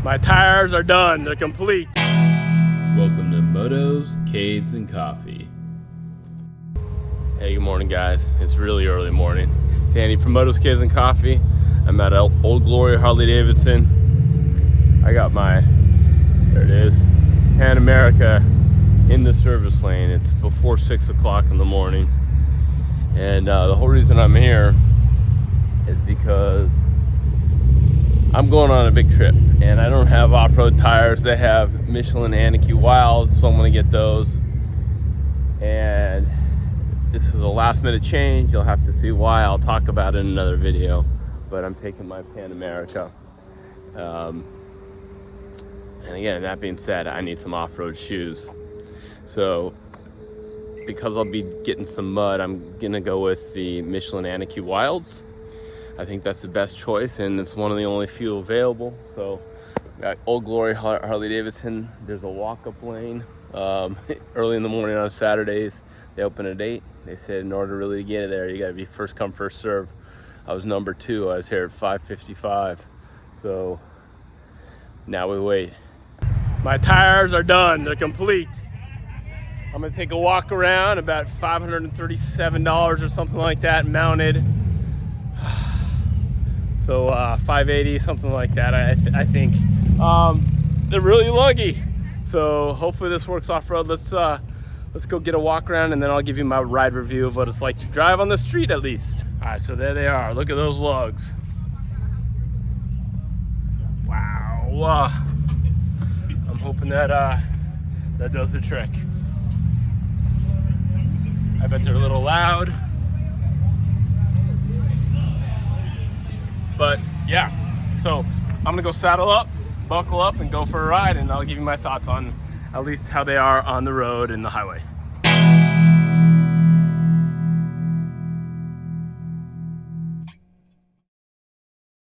My tires are done, they're complete. Welcome to Motos, Cades, and Coffee. Hey, good morning guys. It's really early morning. It's Andy from Motos, Cades, and Coffee. I'm at Old Glory Harley Davidson. I got my, there it is, Pan America in the service lane. It's before 6 o'clock in the morning. And the whole reason I'm here is because I'm going on a big trip and I don't have off-road tires. They have Michelin Anakee Wild, so I'm gonna get those. And this is a last minute change. You'll have to see why. I'll talk about it in another video, but I'm taking my Pan America. And again, that being said, I need some off-road shoes. So because I'll be getting some mud, I'm gonna go with the Michelin Anakee Wilds. I think that's the best choice, and it's one of the only few available. So got Old Glory Harley Davidson. There's a walk-up lane early in the morning on Saturdays. They open at 8. They said in order really to get there, you gotta be first come, first serve. I was number 2. I was here at 5:55. So now we wait. My tires are done, they're complete. I'm gonna take a walk around, about $537 or something like that, mounted. So 580, something like that, I think. They're really luggy. So hopefully this works off-road. Let's go get a walk around, and then I'll give you my ride review of what it's like to drive on the street at least. All right, so there they are. Look at those lugs. Wow. I'm hoping that that does the trick. I bet they're a little loud. But yeah, so I'm gonna go saddle up, buckle up, and go for a ride, and I'll give you my thoughts on at least how they are on the road and the highway.